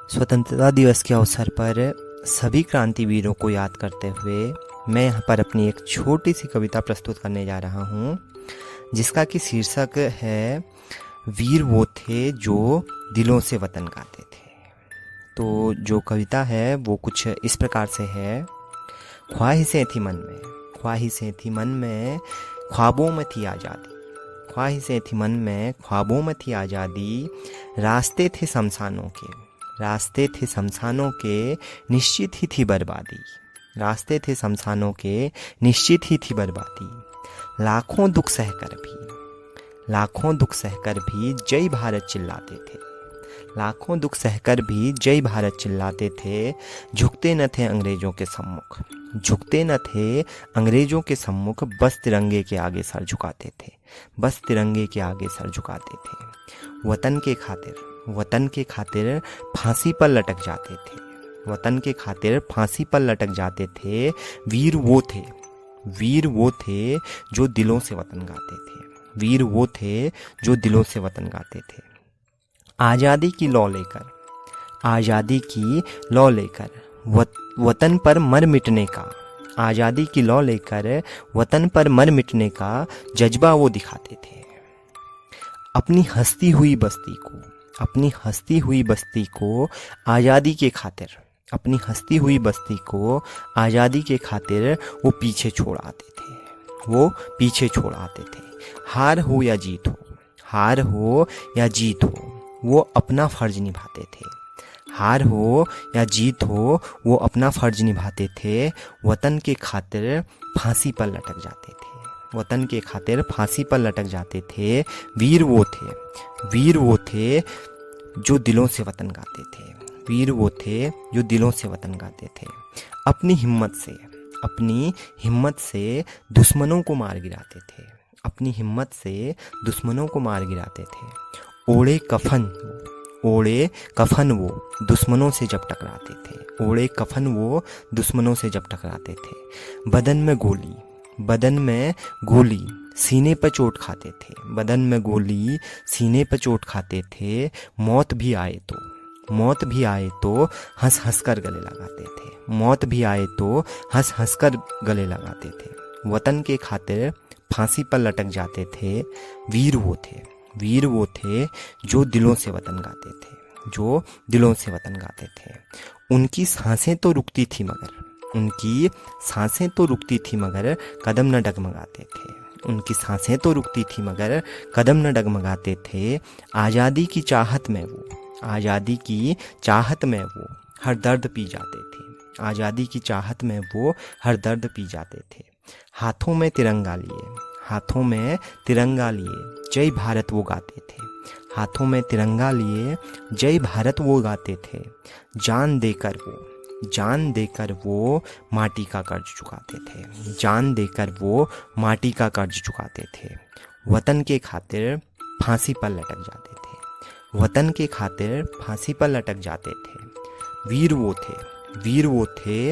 स्वतंत्रता दिवस के अवसर पर सभी क्रांतिवीरों को याद करते हुए मैं यहाँ पर अपनी एक छोटी सी कविता प्रस्तुत करने जा रहा हूँ, जिसका कि शीर्षक है वीर वो थे जो दिलों से वतन गाते थे। तो जो कविता है वो कुछ इस प्रकार से है। ख्वाहिशें थी मन में, ख्वाहिशें थी मन में, ख्वाबों में थी आज़ादी। ख्वाहिशें थी मन में, ख्वाबों में थी आज़ादी। रास्ते थे शमशानों के, रास्ते थे शमशानों के, निश्चित ही थी बर्बादी। रास्ते थे शमशानों के, निश्चित ही थी बर्बादी। लाखों दुख सहकर भी, लाखों दुख सहकर भी जय भारत चिल्लाते थे। लाखों दुख सहकर भी जय भारत चिल्लाते थे। झुकते न थे अंग्रेजों के सम्मुख, झुकते न थे अंग्रेजों के सम्मुख। बस तिरंगे के आगे सर झुकाते थे, बस तिरंगे के आगे सर झुकाते थे। वतन के खातिर, वतन के खातिर फांसी पर लटक जाते थे। वतन के खातिर फांसी पर लटक जाते थे। वीर वो थे, वीर वो थे जो दिलों से वतन गाते थे। वीर वो थे जो दिलों से वतन गाते थे। आज़ादी की लौ लेकर, आज़ादी की लौ लेकर वतन पर मर मिटने का, आज़ादी की लौ लेकर वतन पर मर मिटने का जज्बा वो दिखाते थे। अपनी हंसती हुई बस्ती को, अपनी हंसती हुई बस्ती को आज़ादी के खातिर, अपनी हंसती हुई बस्ती को आज़ादी के खातिर वो पीछे छोड़ आते थे, वो पीछे छोड़ आते थे। हार हो या जीत हो, हार हो या जीत हो, वो अपना फ़र्ज निभाते थे। हार हो या जीत हो, वो अपना फ़र्ज निभाते थे। वतन के खातिर फांसी पर लटक जाते थे, वतन के खातिर फांसी पर लटक जाते थे। वीर वो थे, वीर वो थे जो दिलों से वतन गाते थे। वीर वो थे जो दिलों से वतन गाते थे। अपनी हिम्मत से, अपनी हिम्मत से दुश्मनों को मार गिराते थे। अपनी हिम्मत से दुश्मनों को मार गिराते थे। ओढ़े कफन, ओढ़े कफन वो दुश्मनों से जब टकराते थे। ओढ़े कफन वो दुश्मनों से जब टकराते थे। बदन में गोली, बदन में गोली सीने पर चोट खाते थे। बदन में गोली सीने पर चोट खाते थे। मौत भी आए तो, मौत भी आए तो हंस हंस कर गले लगाते थे। मौत भी आए तो हंस हंस कर गले लगाते थे। वतन के खातिर फांसी पर लटक जाते थे। वीर वो थे, वीर वो थे जो दिलों से वतन गाते थे, जो दिलों से वतन गाते थे। उनकी सांसें तो रुकती थी मगर, उनकी सांसें तो रुकती थी मगर कदम न डगमगाते थे। उनकी सांसें तो रुकती थी मगर कदम न डगमगाते थे। आज़ादी की चाहत में वो, आज़ादी की चाहत में वो हर दर्द पी जाते थे। आज़ादी की चाहत में वो हर दर्द पी जाते थे। हाथों में तिरंगा लिए, हाथों में तिरंगा लिए जय भारत वो गाते थे। हाथों में तिरंगा लिए जय भारत वो गाते थे। जान देकर वो, जान देकर वो माटी का कर्ज चुकाते थे। जान देकर वो माटी का कर्ज चुकाते थे। वतन के खातिर फांसी पर लटक जाते थे। वतन के खातिर फांसी पर लटक जाते थे। वीर वो थे, वीर वो थे